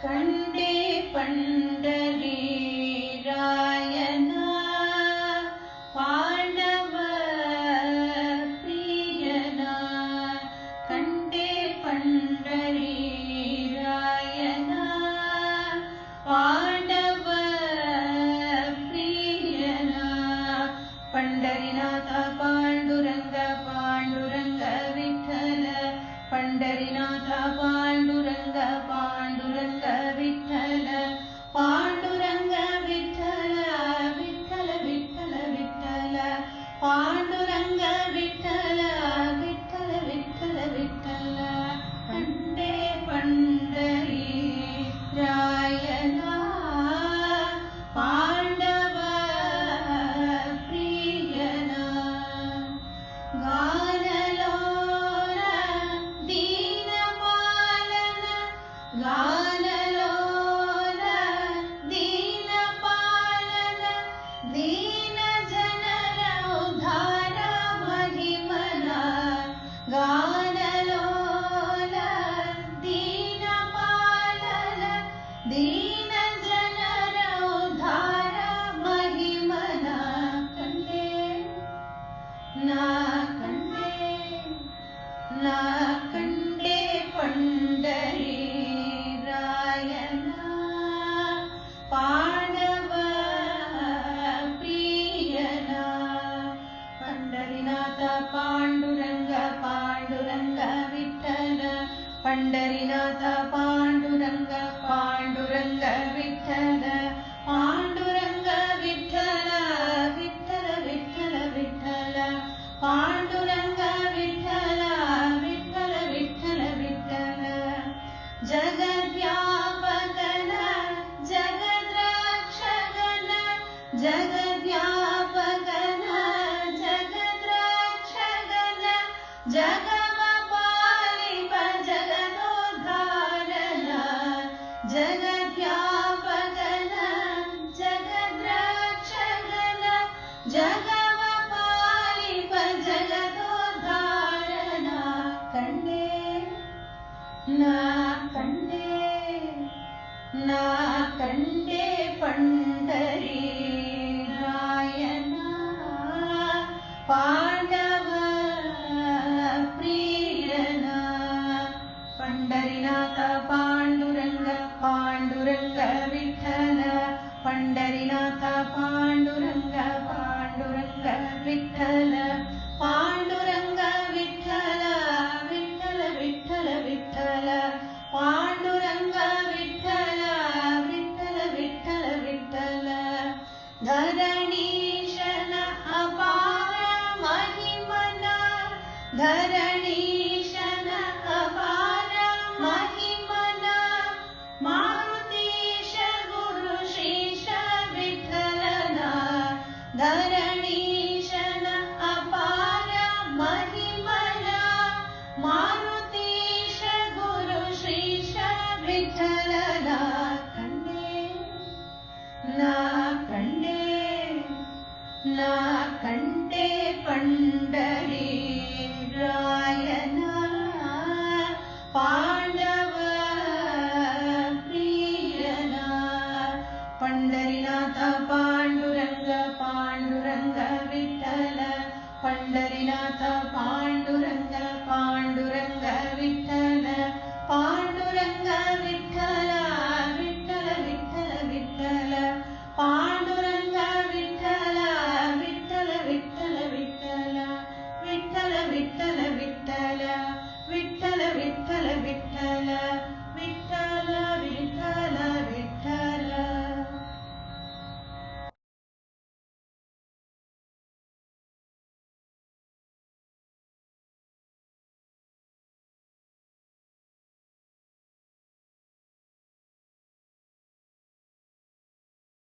ಕಂಡೆ ಪಂಡರಿ ರಾಯನ ಪಾಂಡವ ಪ್ರಿಯನ ಕಂಡೆ ಪಂಡರಿ ರಾಯನ ಪಾಂಡವ ಪ್ರಿಯನ ಪಂಡರಿನಾಥ ಪಾಂಡುರಂಗ ಪಾಂಡುರಂಗ ವಿಠಲ ಪಂಡರಿನಾಥ ಪಾಂಡುರಂಗ ಪಾಂಡುರಂಗ ವಿಠಲ ಪಾಂಡುರಂಗ ವಿಠಲ ವಿಠಲ ವಿಠಲ ವಿಠಲ ಪಾಂಡುರಂಗ ವಿಠಲ ವಿಠಲ ವಿಠಲ ವಿಠಲ ಕಂಡೆ ಪಂಡರಿ ರಾಯನ ಪಾಂಡವ ಪ್ರಿಯನ ಗಾನಲೋಲ ದೀನಪಾಲನ ಗಾನಲೋಲ ದೀನಪಾಲನ ದೀನ ಜನರ ಉದ್ಧಾರ ಮಹಿಮನ ಗಾನಲೋಲ ದೀನಪಾಲನ ದೀನ ಜನರ ಉದ್ಧಾರ ಮಹಿಮನ ಕಂಡೆ ನಾ ಕಂಡೆ ಪಂಡರಿ ರಾಯನ ಪಾಂಡವ ಪ್ರಿಯನ ಪಂಡರಿನಾಥ ಪಾಂಡುರಂಗ ಪಾಂಡುರಂಗ ವಿಠಲ ಪಂಡರಿನಾಥ ಪಾಂಡುರಂಗ ಪಾಂಡುರಂಗ ವಿಠಲ ಪಾಂಡುರಂಗ ವಿಠಲ ವಿಠಲ ವಿಠಲ ವಿಠಲ ಪಾಂಡುರಂಗ ವಿಠಲ ವಿಠಲ ವಿಠಲ ವಿಠಲ ಜಗದ್ವ್ಯಾಪಕನ ಜಗದ್ರಕ್ಷಕನ ಜಗದ್ವ್ಯಾಪಕನ ಜಗದ್ರಕ್ಷಕನ ಜಗವ ಪಾಲಿಪ ಜಗದೋದ್ಧಾರನ ಜಗದ್ವ್ಯಾಪಕನ ಜಗದ್ರಕ್ಷಕನ ಜಗವ ಪಾಲಿಪ ಜಗದೋದ್ಧಾರನ ಕಂಡೆ ನಾ ಕಂಡೆ ಪಂಡರಿ ರಾಯನ ಪಾಂಡವ ಪ್ರಿಯನ ಪಂಡರಿನಾಥ ಪಾಂಡುರಂಗ ಪಾಂಡುರಂಗ ವಿಠಲ ಪಂಡರಿನಾಥ